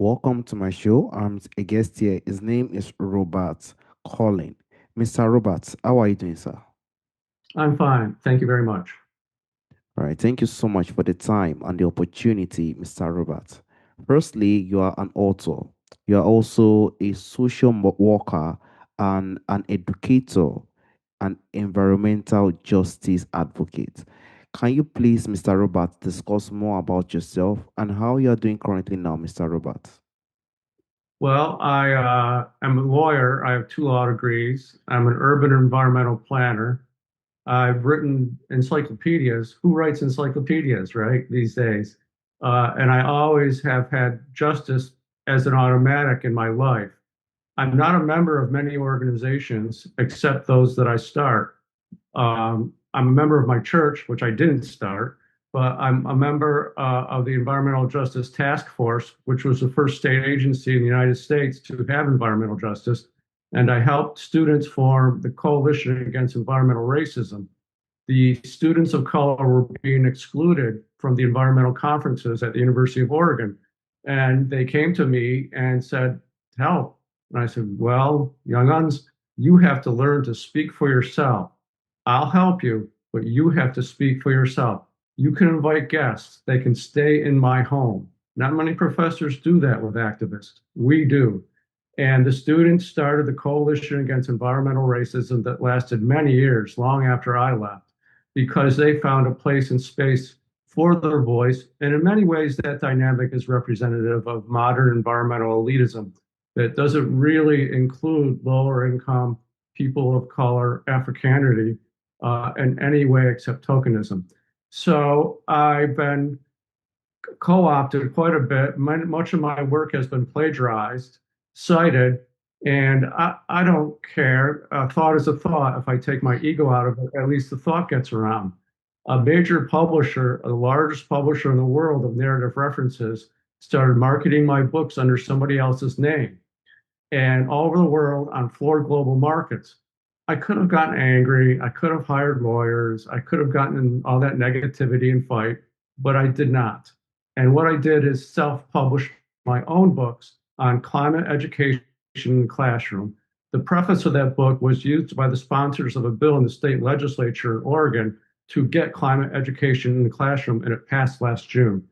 Welcome to my show. I'm a guest here. His name is Robert Collin. Mr. Robert, how are you doing, sir? I'm fine. Thank you very much. All right, thank you so much for the time and the opportunity, Mr. Robert. Firstly, you are an author. You are also a social worker and an educator, an environmental justice advocate. Can you please, Mr. Robert, discuss more about yourself and how you are doing currently now, Mr. Robert? Well, I am a lawyer. I have two law degrees. I'm an urban environmental planner. I've written encyclopedias. Who writes encyclopedias, right, these days? And I always have had justice as an automatic in my life. I'm not a member of many organizations except those that I start. I'm a member of my church, which I didn't start, but I'm a member of the Environmental Justice Task Force, which was the first state agency in the United States to have environmental justice. And I helped students form the Coalition Against Environmental Racism. The students of color were being excluded from the environmental conferences at the University of Oregon. And they came to me and said, help. And I said, well, young uns, you have to learn to speak for yourself. I'll help you, but you have to speak for yourself. You can invite guests. They can stay in my home. Not many professors do that with activists. We do. And the students started the Coalition Against Environmental Racism that lasted many years, long after I left, because they found a place and space for their voice. And in many ways, that dynamic is representative of modern environmental elitism that doesn't really include lower income people of color, Africanity, in any way except tokenism. So I've been co-opted quite a bit. Much of my work has been plagiarized, cited, and I don't care. A thought is a thought. If I take my ego out of it, at least the thought gets around. A major publisher, the largest publisher in the world of narrative references, started marketing my books under somebody else's name and all over the world on floored global markets. I could have gotten angry. I could have hired lawyers. I could have gotten in all that negativity and fight, but I did not. And what I did is self publish my own books on climate education in the classroom. The preface of that book was used by the sponsors of a bill in the state legislature in Oregon to get climate education in the classroom, and it passed last June.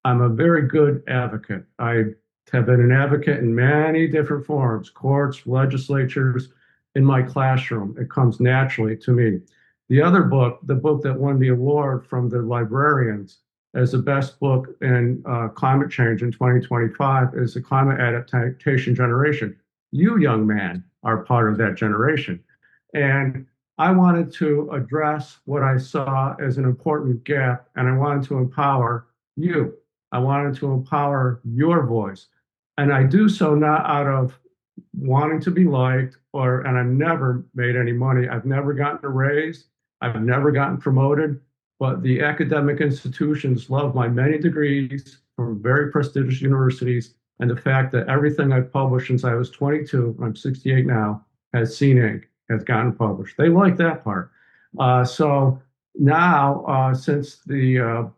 I'm a very good advocate. I have been an advocate in many different forms, courts, legislatures, in my classroom. It comes naturally to me. The other book, the book that won the award from the librarians as the best book in climate change in 2025, is The Climate Adaptation Generation. You, young man, are part of that generation. And I wanted to address what I saw as an important gap, and I wanted to empower you. I wanted to empower your voice. And I do so not out of wanting to be liked, or and I've never made any money. I've never gotten a raise. I've never gotten promoted. But the academic institutions love my many degrees from very prestigious universities, and the fact that everything I've published since I was 22, I'm 68 now, has seen ink, has gotten published. They like that part. So now, since the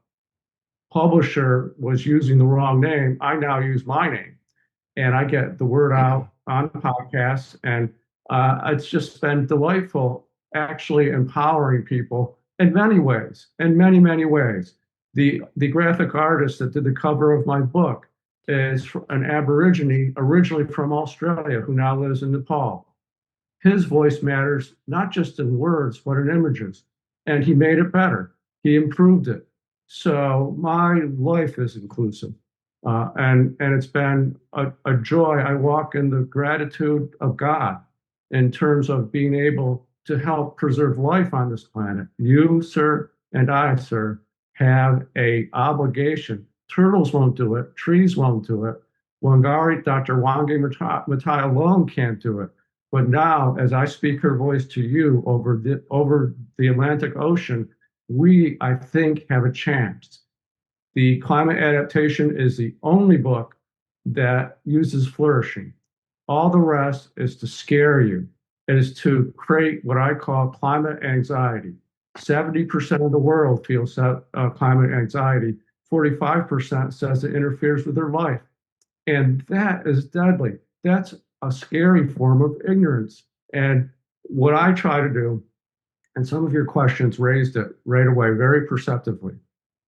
publisher was using the wrong name, I now use my name and I get the word out on podcasts. And it's just been delightful, actually empowering people in many ways, in many, many ways. The graphic artist that did the cover of my book is an Aborigine originally from Australia who now lives in Nepal. His voice matters not just in words, but in images. And he made it better. He improved it. So my life is inclusive. And it's been a joy. I walk in the gratitude of God in terms of being able to help preserve life on this planet. You, sir, and I, sir, have a obligation. Turtles won't do it. Trees won't do it. Wangari, Dr. Wangi Matai alone can't do it. But now, as I speak her voice to you over the Atlantic Ocean, we, I think, have a chance. The climate adaptation is the only book that uses flourishing. All the rest is to scare you. It is to create what I call climate anxiety. 70% of the world feels climate anxiety. 45% says it interferes with their life. And that is deadly. That's a scary form of ignorance. And what I try to do, and some of your questions raised it right away, very perceptively,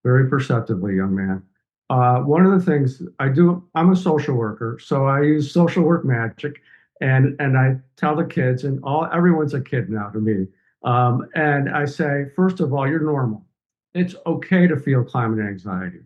young man. One of the things I do, I'm a social worker, so I use social work magic, and I tell the kids, and everyone's a kid now to me, and I say, first of all, you're normal. It's okay to feel climate anxiety.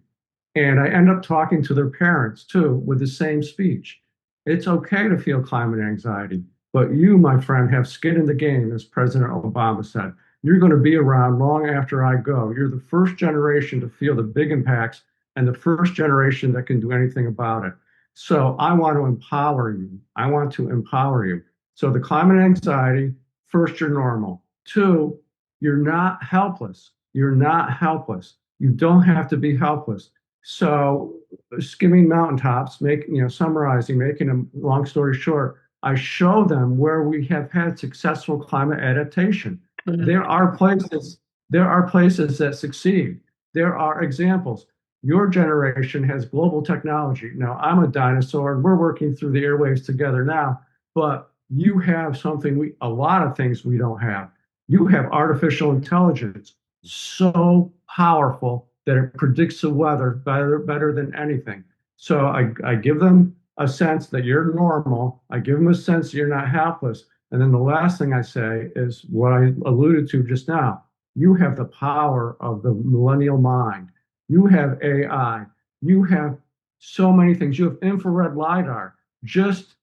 And I end up talking to their parents too with the same speech. It's okay to feel climate anxiety, but you, my friend, have skin in the game, as President Obama said. You're going to be around long after I go. You're the first generation to feel the big impacts and the first generation that can do anything about it. So I want to empower you. I want to empower you. So the climate anxiety, first, you're normal. Two, you're not helpless. You're not helpless. You don't have to be helpless. So skimming mountaintops, summarizing, making a long story short, I show them where we have had successful climate adaptation. There are places, there are places that succeed. There are examples. Your generation has global technology. Now, I'm a dinosaur and we're working through the airwaves together now, but you have a lot of things we don't have. You have artificial intelligence, so powerful that it predicts the weather better than anything. So I give them a sense that you're normal. I give them a sense that you're not helpless. And then the last thing I say is what I alluded to just now. You have the power of the millennial mind. You have AI. You have so many things. You have infrared LIDAR. Just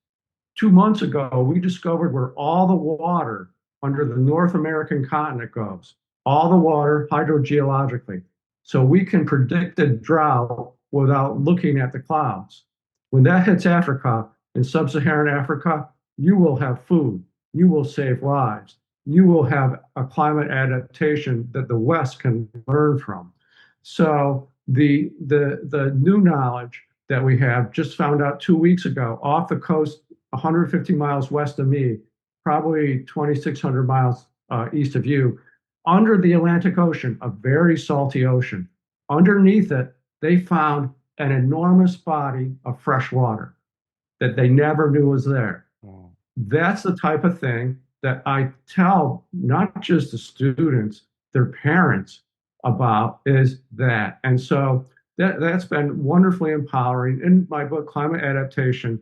2 months ago, we discovered where all the water under the North American continent goes, all the water hydrogeologically. So we can predict a drought without looking at the clouds. When that hits Africa, in sub Saharan Africa, you will have food, you will save lives, you will have a climate adaptation that the West can learn from. So the new knowledge that we have just found out 2 weeks ago off the coast 150 miles west of me, probably 2,600 miles east of you, under the Atlantic Ocean, a very salty ocean. Underneath it, they found an enormous body of fresh water that they never knew was there. Wow. That's the type of thing that I tell not just the students, their parents about is that. And so that's been wonderfully empowering. In my book, Climate Adaptation,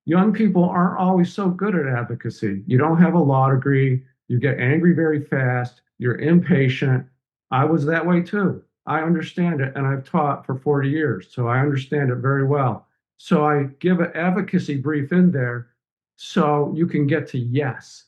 young people aren't always so good at advocacy. You don't have a law degree, you get angry very fast, you're impatient. I was that way too. I understand it, and I've taught for 40 years, so I understand it very well. So I give an advocacy brief in there so you can get to yes.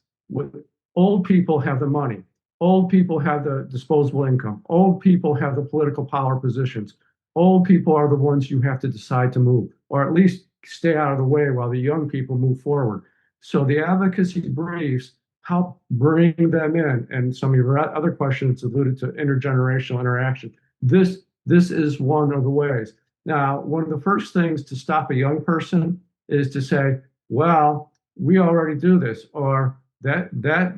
Old people have the money. Old people have the disposable income. Old people have the political power positions. Old people are the ones you have to decide to move, or at least stay out of the way while the young people move forward. So the advocacy briefs help bring them in. And some of your other questions alluded to intergenerational interaction. This is one of the ways. Now, one of the first things to stop a young person is to say, well, we already do this, or that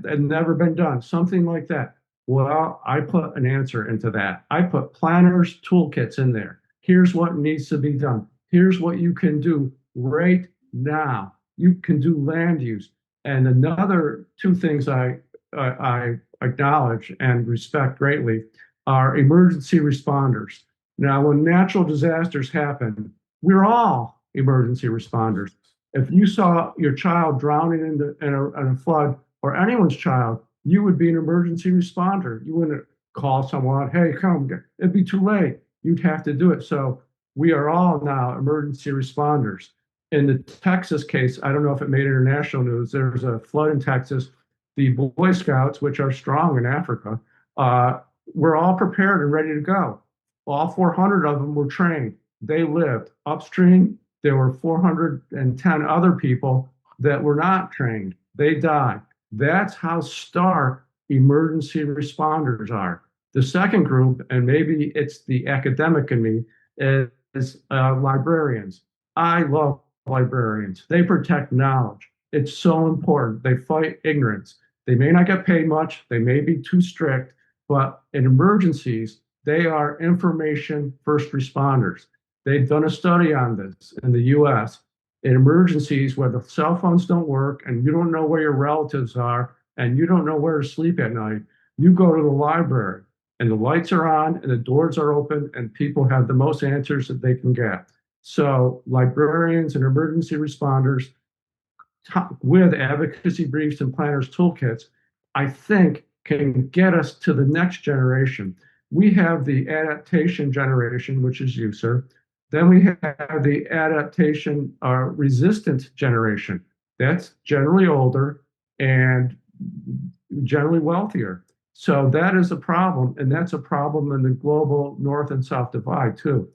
had never been done, something like that. Well, I put an answer into that. I put planners toolkits in there. Here's what needs to be done. Here's what you can do right now. You can do land use. And another two things I acknowledge and respect greatly are emergency responders. Now, when natural disasters happen, we're all emergency responders. If you saw your child drowning in a flood, or anyone's child, you would be an emergency responder. You wouldn't call someone, hey, come, it'd be too late. You'd have to do it. So we are all now emergency responders. In the Texas case, I don't know if it made international news, there's a flood in Texas. The Boy Scouts, which are strong in Africa, were all prepared and ready to go. All 400 of them were trained. They lived upstream. There were 410 other people that were not trained. They died. That's how stark emergency responders are. The second group, and maybe it's the academic in me, is librarians. I love librarians. They protect knowledge. It's so important. They fight ignorance. They may not get paid much, they may be too strict, but in emergencies, they are information first responders. They've done a study on this in the US. in emergencies where the cell phones don't work and you don't know where your relatives are and you don't know where to sleep at night, you go to the library and the lights are on and the doors are open and people have the most answers that they can get. So librarians and emergency responders with advocacy briefs and planners toolkits, I think can get us to the next generation. We have the adaptation generation, which is you, sir. Then we have the adaptation resistant generation. That's generally older and generally wealthier. So that is a problem, and that's a problem in the global north and south divide too.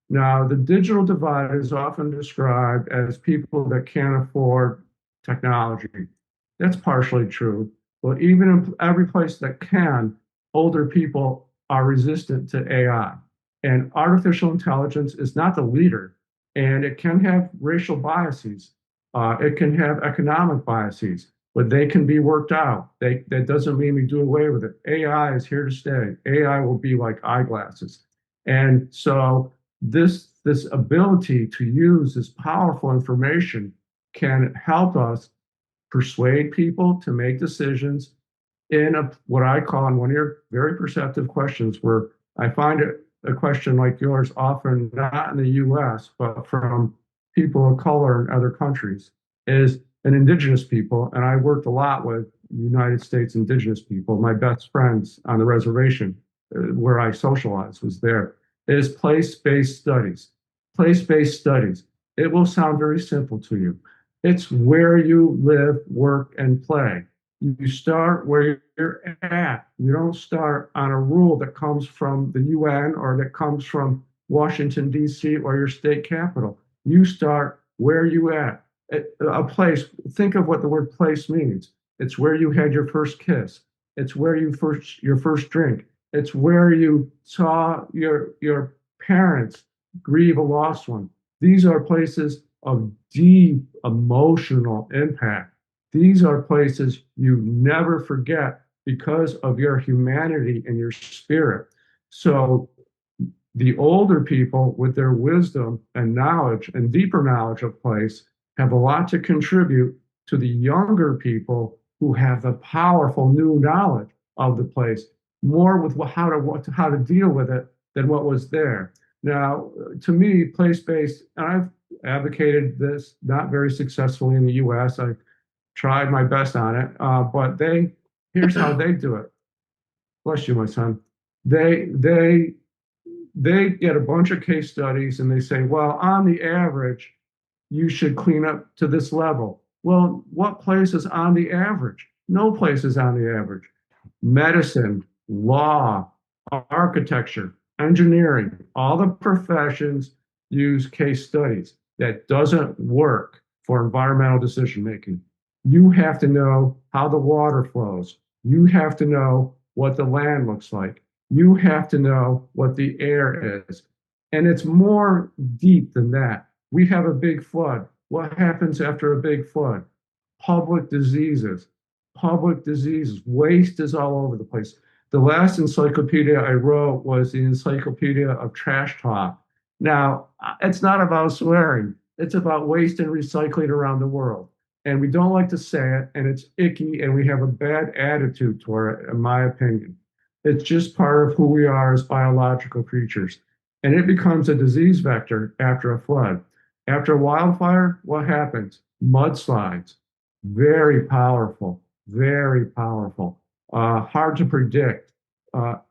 Now, the digital divide is often described as people that can't afford technology. That's partially true. But even in every place that can, older people are resistant to AI. And artificial intelligence is not the leader, and it can have racial biases. It can have economic biases, but they can be worked out. That doesn't mean we do away with it. AI is here to stay. AI will be like eyeglasses. And so this ability to use this powerful information can help us persuade people to make decisions in what I call in one of your very perceptive questions, where I find a question like yours often not in the US, but from people of color in other countries, is an indigenous people. And I worked a lot with United States indigenous people. My best friends on the reservation where I socialized was there, is place-based studies. Place-based studies. It will sound very simple to you. It's where you live, work, and play. You start where you're at. You don't start on a rule that comes from the UN or that comes from Washington, D.C. or your state capital. You start where you at. A place, think of what the word place means. It's where you had your first kiss. It's where your first drink. It's where you saw your parents grieve a lost one. These are places of deep emotional impact. These are places you never forget because of your humanity and your spirit. So the older people with their wisdom and knowledge and deeper knowledge of place have a lot to contribute to the younger people who have the powerful new knowledge of the place, more with how to deal with it than what was there. Now, to me, place-based, and I've advocated this not very successfully in the US. I tried my best on it, but here's how they do it. Bless you, my son. They they they get a bunch of case studies and they say, well, on the average, you should clean up to this level. Well, what place is on the average? No place is on the average. Medicine, law, architecture, engineering, all the professions use case studies. That doesn't work for environmental decision making. You have to know how the water flows. You have to know what the land looks like. You have to know what the air is. And it's more deep than that. We have a big flood. What happens after a big flood? Public diseases. Public diseases. Waste is all over the place. The last encyclopedia I wrote was the Encyclopedia of Trash Talk. Now, it's not about swearing. It's about waste and recycling around the world. And we don't like to say it, and it's icky, and we have a bad attitude toward it, in my opinion. It's just part of who we are as biological creatures. And it becomes a disease vector after a flood. After a wildfire, what happens? Mudslides. Very powerful, very powerful. Hard to predict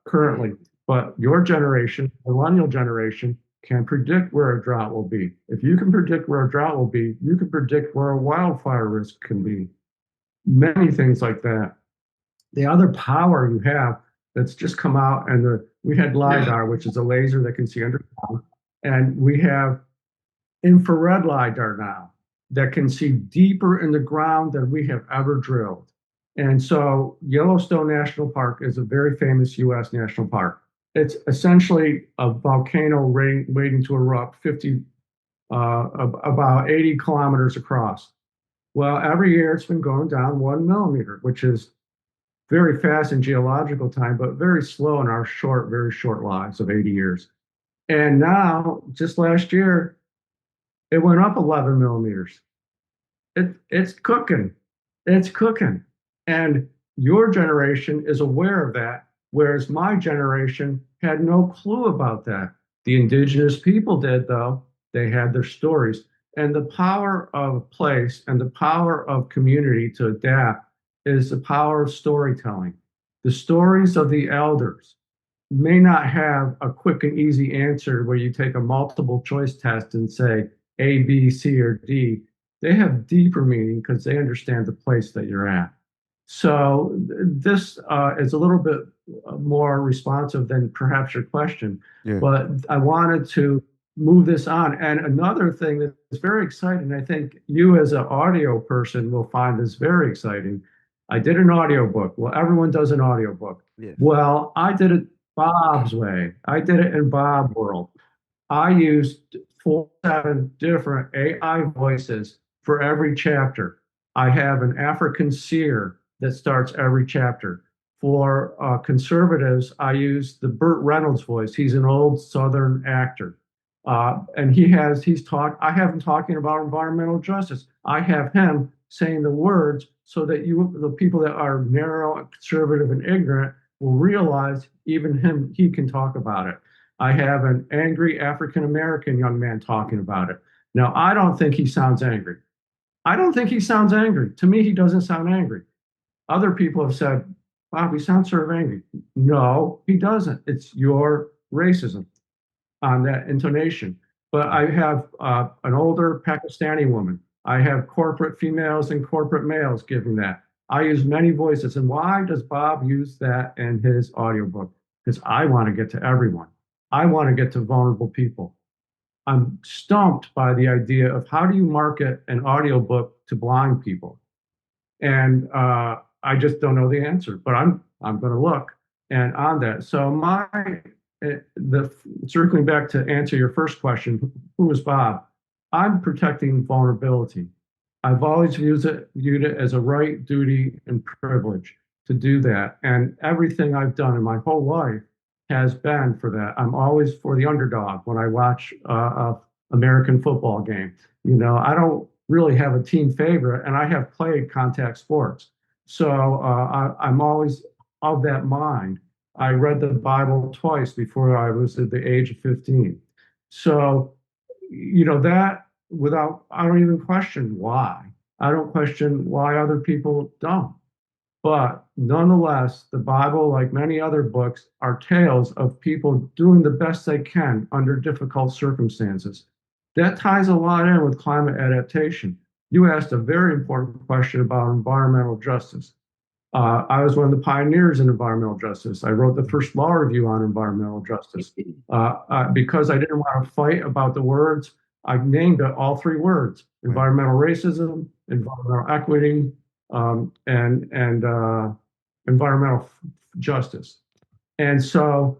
currently, but your generation, millennial generation, can predict where a drought will be. If you can predict where a drought will be, you can predict where a wildfire risk can be. Many things like that. The other power you have that's just come out, and we had LIDAR, which is a laser that can see underground, and we have infrared LIDAR now that can see deeper in the ground than we have ever drilled. And so Yellowstone National Park is a very famous US national park. It's essentially a volcano waiting to erupt 50, about 80 kilometers across. Well, every year it's been going down 1 millimeter, which is very fast in geological time, but very slow in our very short lives of 80 years. And now, just last year, It went up 11 millimeters. It's cooking. It's cooking. And your generation is aware of that, whereas my generation had no clue about that. The indigenous people did, though. They had their stories. And the power of place and the power of community to adapt is the power of storytelling. The stories of the elders may not have a quick and easy answer where you take a multiple choice test and say A, B, C, or D. They have deeper meaning because they understand the place that you're at. So this is a little bit more responsive than perhaps your question, Yeah. but I wanted to move this on. And another thing that's very exciting, I think you as an audio person will find this very exciting. I did an audiobook. Well, everyone does an audiobook. Yes. Well, I did it Bob's way. I did it in Bob world. I used 47 different AI voices for every chapter. I have an African seer that starts every chapter. For conservatives, I use the Burt Reynolds voice. He's an old Southern actor. And I have him talking about environmental justice. I have him saying the words so that the people that are narrow, conservative, and ignorant will realize even he can talk about it. I have an angry African American young man talking about it. Now, I don't think he sounds angry. I don't think he sounds angry. To me, he doesn't sound angry. Other people have said, wow, he sounds sort of angry. No, he doesn't. It's your racism on that intonation. But I have an older Pakistani woman. I have corporate females and corporate males giving that. I use many voices. And why does Bob use that in his audiobook? Because I want to get to everyone. I want to get to vulnerable people. I'm stumped by the idea of how do you market an audiobook to blind people? And I just don't know the answer, but I'm going to look and on that. So the circling back to answer your first question, who is Bob? I'm protecting vulnerability. I've always viewed it as a right, duty, and privilege to do that. And everything I've done in my whole life has been for that. I'm always for the underdog when I watch a American football game. I don't really have a team favorite, and I have played contact sports. So I'm always of that mind. I read the Bible twice before I was at the age of 15. So, that I don't even question why. I don't question why other people don't. But nonetheless, the Bible, like many other books, are tales of people doing the best they can under difficult circumstances. That ties a lot in with climate adaptation. You asked a very important question about environmental justice. I was one of the pioneers in environmental justice. I wrote the first law review on environmental justice. Because I didn't want to fight about the words, I named it all three words: Right. environmental racism, environmental equity, and environmental justice. And so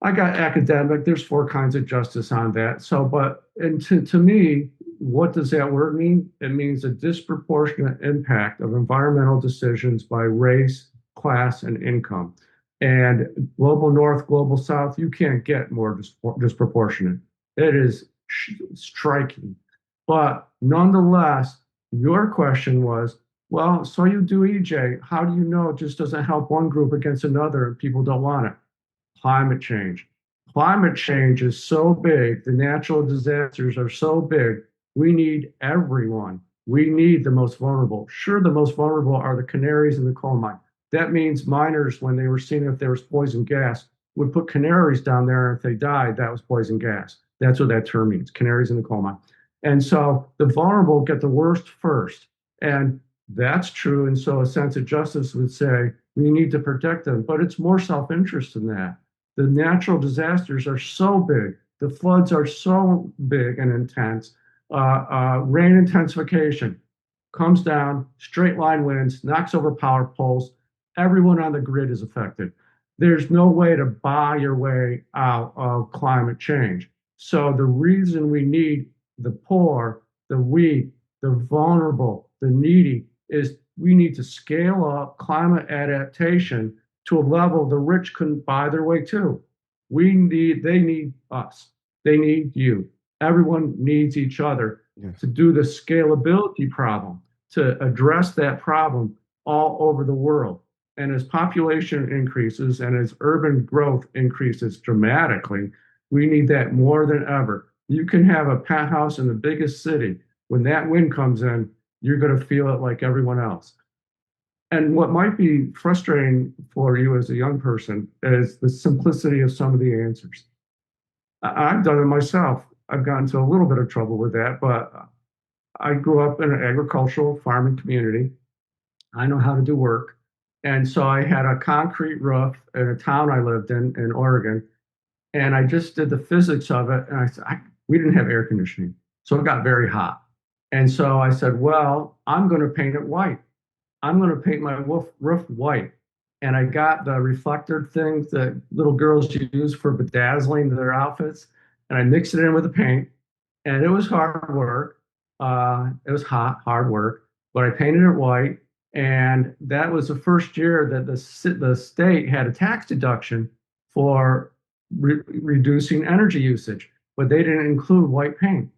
I got academic. There's four kinds of justice on that. So, and to me, what does that word mean? It means a disproportionate impact of environmental decisions by race, class, and income. And global north, global south, you can't get more disproportionate. It is striking. But nonetheless, your question was, well, so you do EJ. How do you know it just doesn't help one group against another and people don't want it? Climate change. Climate change is so big, the natural disasters are so big, we need everyone. We need the most vulnerable. Sure, the most vulnerable are the canaries in the coal mine. That means miners, when they were seeing if there was poison gas, would put canaries down there. And if they died, that was poison gas. That's what that term means, canaries in the coal mine. And so the vulnerable get the worst first. And that's true. And so a sense of justice would say we need to protect them, but it's more self interest than that. The natural disasters are so big, the floods are so big and intense. Rain intensification comes down, straight line winds, knocks over power poles. Everyone on the grid is affected. There's no way to buy your way out of climate change. So the reason we need the poor, the weak, the vulnerable, the needy is we need to scale up climate adaptation to a level the rich couldn't buy their way to. They need us. They need you. Everyone needs each other Yes. to do the scalability problem, to address that problem all over the world. And as population increases and as urban growth increases dramatically, we need that more than ever. You can have a penthouse in the biggest city. When that wind comes in, you're going to feel it like everyone else. And what might be frustrating for you as a young person is the simplicity of some of the answers. I've done it myself. I've gotten into a little bit of trouble with that, but I grew up in an agricultural farming community. I know how to do work. And so I had a concrete roof in a town I lived in Oregon. And I just did the physics of it. And I said, we didn't have air conditioning. So it got very hot. And so I said, well, I'm going to paint it white. I'm going to paint my roof white. And I got the reflector things that little girls use for bedazzling their outfits. And I mixed it in with the paint. And it was hard work. It was hard work, but I painted it white. And that was the first year that the state had a tax deduction for reducing energy usage, but they didn't include white paint.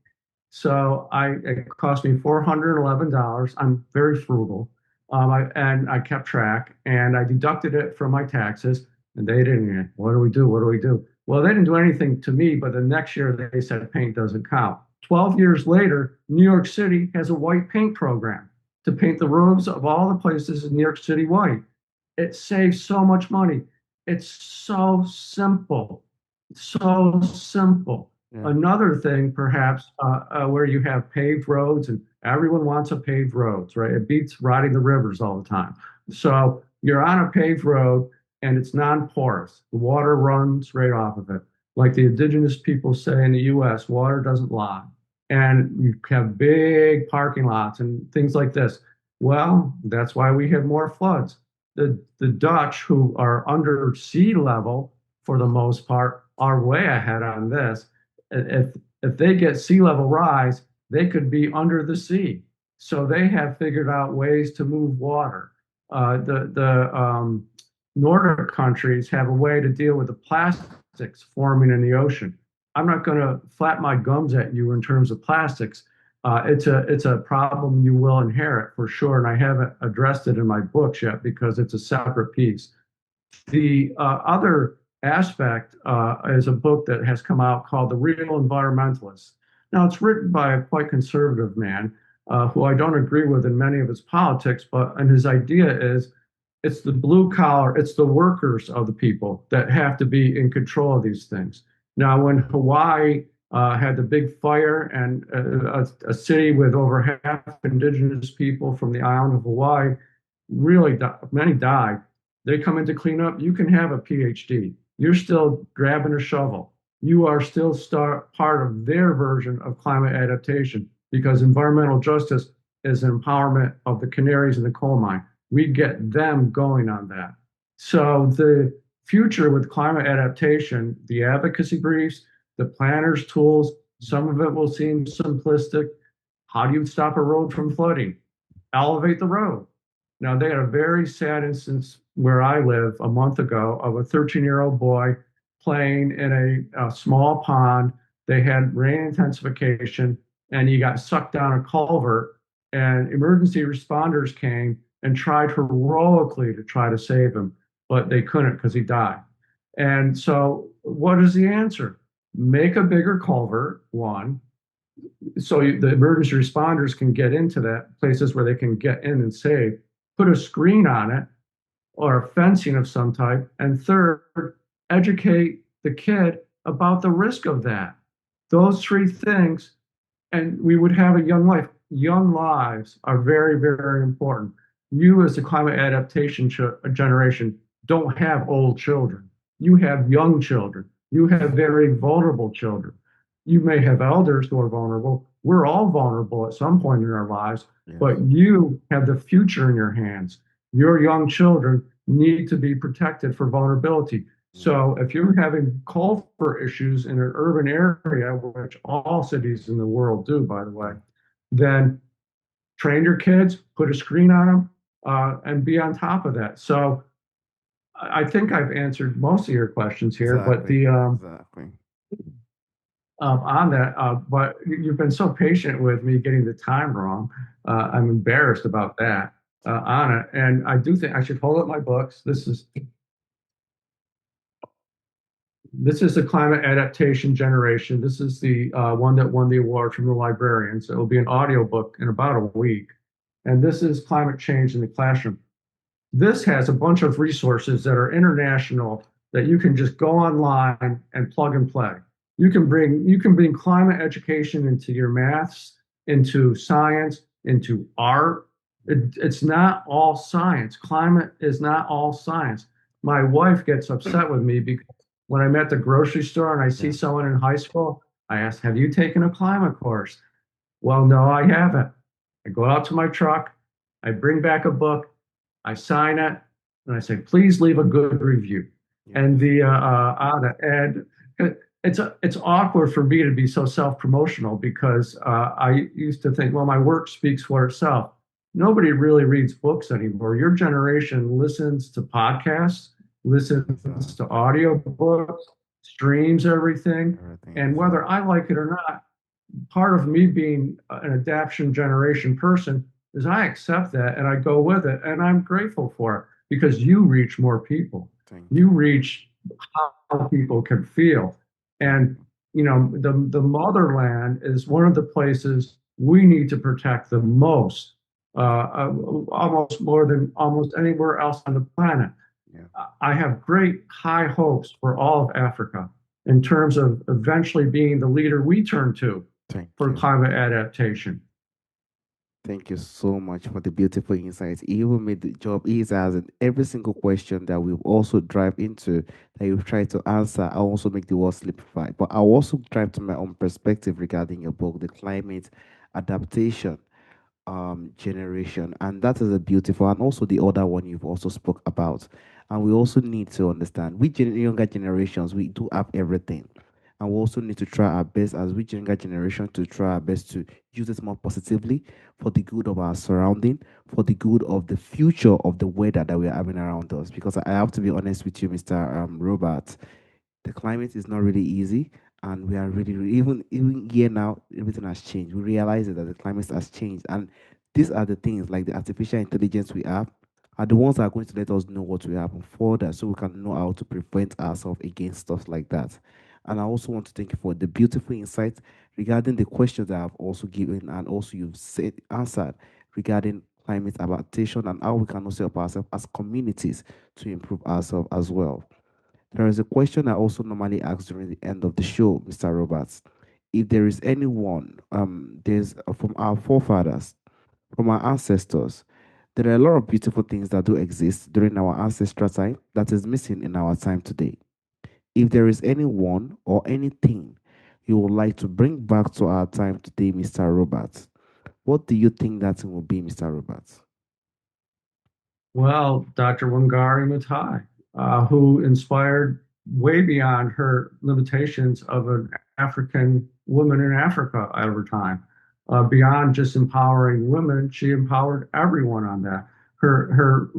So it cost me $411. I'm very frugal. And I kept track and I deducted it from my taxes. And they didn't, what do we do? What do we do? Well, they didn't do anything to me, but the next year they said paint doesn't count. 12 years later, New York City has a white paint program to paint the roofs of all the places in New York City white. It saves so much money. It's so simple. So simple. Yeah. Another thing, perhaps, where you have paved roads, and everyone wants a paved roads, right? It beats riding the rivers all the time. So you're on a paved road and it's non-porous. The water runs right off of it. Like the indigenous people say in the US, water doesn't lie. And you have big parking lots and things like this. Well, that's why we have more floods. The Dutch, who are under sea level for the most part, are way ahead on this. If they get sea level rise, they could be under the sea. So they have figured out ways to move water. The Nordic countries have a way to deal with the plastics forming in the ocean. I'm not going to flap my gums at you in terms of plastics. It's a problem you will inherit for sure, and I haven't addressed it in my books yet because it's a separate piece. The other aspect is a book that has come out called The Real Environmentalist. Now, it's written by a quite conservative man who I don't agree with in many of his politics, and his idea is it's the blue collar, it's the workers of the people that have to be in control of these things. Now, when Hawaii had the big fire and a city with over half indigenous people from the island of Hawaii, really many died. They come in to clean up. You can have a PhD. You're still grabbing a shovel. You are still part of their version of climate adaptation because environmental justice is an empowerment of the canaries in the coal mine. We get them going on that. So the future with climate adaptation, the advocacy briefs, the planners tools, some of it will seem simplistic. How do you stop a road from flooding? Elevate the road. Now, they had a very sad instance where I live a month ago of a 13-year-old boy playing in a small pond. They had rain intensification and he got sucked down a culvert, and emergency responders came and tried heroically to try to save him, but they couldn't because he died. And so, what is the answer? Make a bigger culvert, one, so the emergency responders can get into that places where they can get in and save, put a screen on it or fencing of some type, and third, educate the kid about the risk of that. Those three things, and we would have a young life. Young lives are very, very important. You, as the climate adaptation generation, don't have old children. You have young children. You have very vulnerable children. You may have elders who are vulnerable. We're all vulnerable at some point in our lives, Yes. but you have the future in your hands. Your young children need to be protected for vulnerability. Mm. So if you're having culvert issues in an urban area, which all cities in the world do, by the way, Yeah. then train your kids, put a screen on them, and be on top of that. So I think I've answered most of your questions here, but Exactly. the Exactly. on that. But you've been so patient with me getting the time wrong. I'm embarrassed about that on it. And I do think I should hold up my books. This is the climate adaptation generation. This is the one that won the award from the librarians. It will be an audiobook in about a week. And this is climate change in the classroom. This has a bunch of resources that are international that you can just go online and plug and play. You can bring climate education into your maths, into science, into art. It's not all science. Climate is not all science. My wife gets upset with me because when I'm at the grocery store and I see Yeah. someone in high school, I ask, "Have you taken a climate course?" Well, no, I haven't. I go out to my truck, I bring back a book, I sign it, and I say, please leave a good review. And Yes. the and it's awkward for me to be so self-promotional because I used to think, well, my work speaks for itself. Nobody really reads books anymore. Your generation listens to podcasts, listens to Exactly. audio books, streams everything. Everything. And whether Exactly. I like it or not, part of me being an adaption generation person is I accept that and I go with it and I'm grateful for it because you reach more people. Thank You you. reach how people can feel. Thank And you. the motherland is one of the places we need to protect the most, almost more than almost anywhere else on the planet. Yeah. I have great high hopes for all of Africa in terms of eventually being the leader we turn to Thank for you. climate adaptation. Thank you so much for the beautiful insights. You even made the job easier as in every single question that we've also drive into that you've tried to answer. I also make the word simplify. But I'll also drive to my own perspective regarding your book, The Climate Adaptation Generation, and that is a beautiful, and also the other one you've also spoke about. And we also need to understand we younger generations, we do have everything, and we also need to try our best as we younger generation to try our best to use it more positively for the good of our surrounding, for the good of the future of the weather that we are having around us. Because I have to be honest with you, Mr. Robert, the climate is not really easy, and we are even here now, everything has changed. We realize that the climate has changed, and these are the things like the artificial intelligence we have are the ones that are going to let us know what will happen further, so we can know how to prevent ourselves against stuff like that. And I also want to thank you for the beautiful insight regarding the questions that I've also given, and also you've said answered regarding climate adaptation and how we can also help ourselves as communities to improve ourselves as well. There is a question I also normally ask during the end of the show, Mr. Roberts. If there is anyone, there's from our forefathers, from our ancestors, there are a lot of beautiful things that do exist during our ancestral time that is missing in our time today. If there is anyone or anything you would like to bring back to our time today, Mr. Roberts, what do you think that thing will be, Mr. Roberts? Well, Dr. Wangari Maathai, who inspired way beyond her limitations of an African woman in Africa at her time. Beyond just empowering women, she empowered everyone on that. Her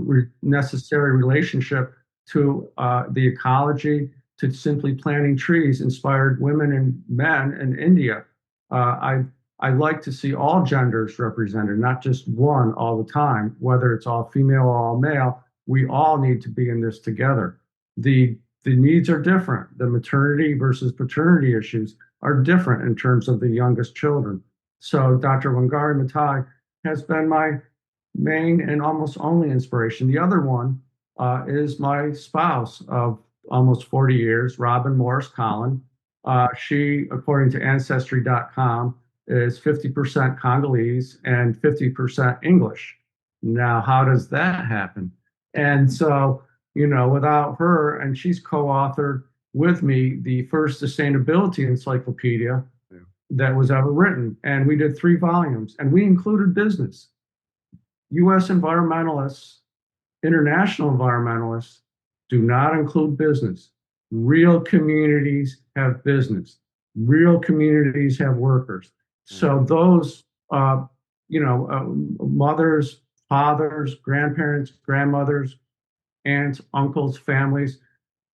necessary relationship to the ecology, to simply planting trees, inspired women and men in India. I like to see all genders represented, not just one all the time, whether it's all female or all male. We all need to be in this together. The needs are different. The maternity versus paternity issues are different in terms of the youngest children. So Dr. Wangari Maathai has been my main and almost only inspiration. The other one is my spouse of almost 40 years, Robin Morris Collin. She, according to Ancestry.com, is 50% Congolese and 50% English. Now, how does that happen? And so, without her, and she's co authored with me the first sustainability encyclopedia Yeah. that was ever written. And we did 3 volumes, and we included business. US environmentalists, international environmentalists do not include business. Real communities have business. Real communities have workers. Mm. So those, mothers, fathers, grandparents, grandmothers, aunts, uncles, families,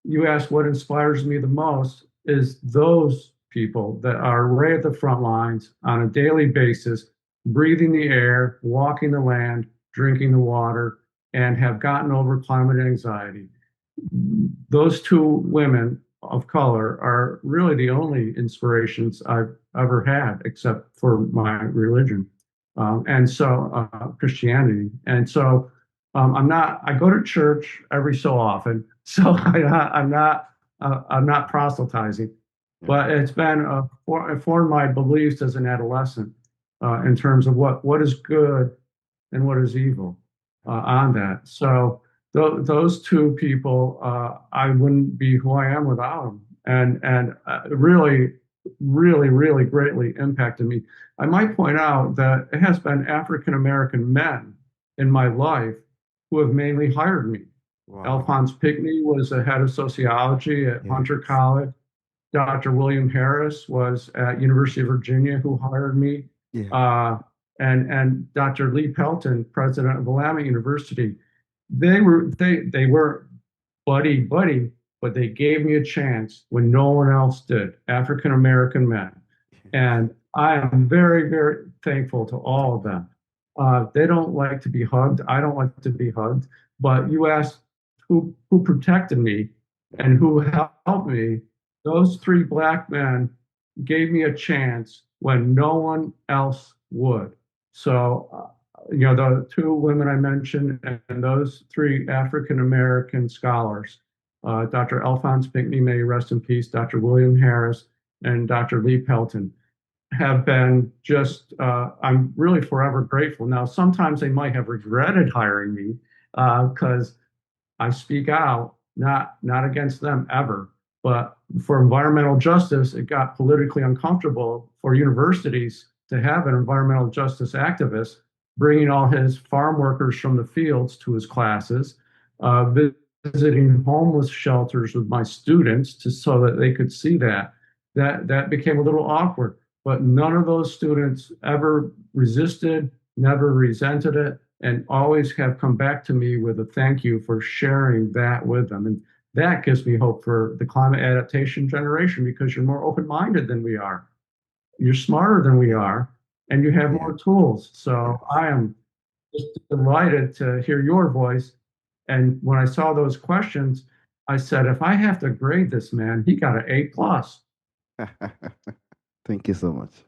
you ask what inspires me the most is those people that are right at the front lines on a daily basis, breathing the air, walking the land, drinking the water, and have gotten over climate anxiety. Those two women of color are really the only inspirations I've ever had, except for my religion, and so Christianity. And so I'm not. I go to church every so often, so I'm not proselytizing, Yeah. but it's been informed my beliefs as an adolescent in terms of what is good and what is evil on that. So those two people, I wouldn't be who I am without them, and really, really, really greatly impacted me. I might point out that it has been African American men in my life who have mainly hired me. Wow. Alphonse Pickney was a head of sociology at Hunter Yes. College. Dr. William Harris was at University of Virginia who hired me. Yeah. Uh, and Dr. Lee Pelton, president of Willamette University, they were buddy, but they gave me a chance when no one else did, African American men. Yes. And I am very, very thankful to all of them. They don't like to be hugged. I don't like to be hugged. But you asked who protected me Yeah. and who helped me. Those three black men gave me a chance when no one else would. So, the two women I mentioned and those three African American scholars, Dr. Alphonse Pinckney, may he rest in peace, Dr. William Harris, and Dr. Lee Pelton, have been just, I'm really forever grateful. Now, sometimes they might have regretted hiring me because I speak out, not against them ever, but for environmental justice, it got politically uncomfortable for universities to have an environmental justice activist bringing all his farm workers from the fields to his classes, visiting homeless shelters with my students so that they could see that. That became a little awkward, but none of those students ever resisted, never resented it, and always have come back to me with a thank you for sharing that with them. And that gives me hope for the climate adaptation generation because you're more open minded than we are. You're smarter than we Yeah. are, and you have Yeah. more tools. So Yes. I am just delighted to hear your voice. And when I saw those questions, I said, if I have to grade this man, he got an A plus. Thank you so much.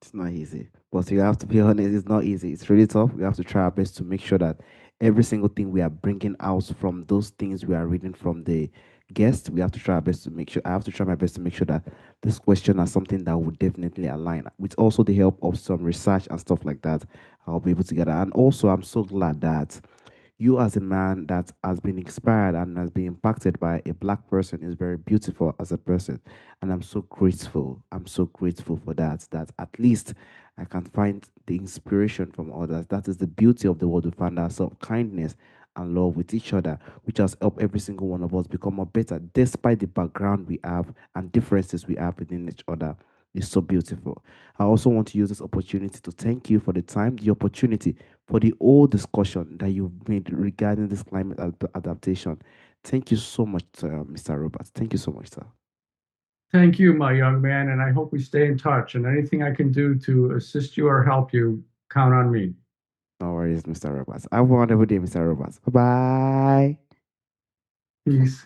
It's not easy, but you have to be honest. It's not easy. It's really tough. We have to try our best to make sure that every single thing we are bringing out from those things we are reading from the guest, we have to try our best to make sure. I have to try my best to make sure that this question is something that would definitely align with also the help of some research and stuff like that. I'll be able to get that. And also, I'm so glad that you as a man that has been inspired and has been impacted by a black person is very beautiful as a person, and I'm so grateful. I'm so grateful for that, that at least I can find the inspiration from others. That is the beauty of the world. We find ourselves kindness and love with each other, which has helped every single one of us become more better despite the background we have and differences we have within each other. Is so beautiful. I also want to use this opportunity to thank you for the time, the opportunity, for the whole discussion that you've made regarding this climate adaptation. Thank you so much, Mr. Roberts. Thank you so much, sir. Thank you, my young man, and I hope we stay in touch. And anything I can do to assist you or help you, count on me. No worries, Mr. Roberts. Have a wonderful day, Mr. Roberts. Bye bye. Peace.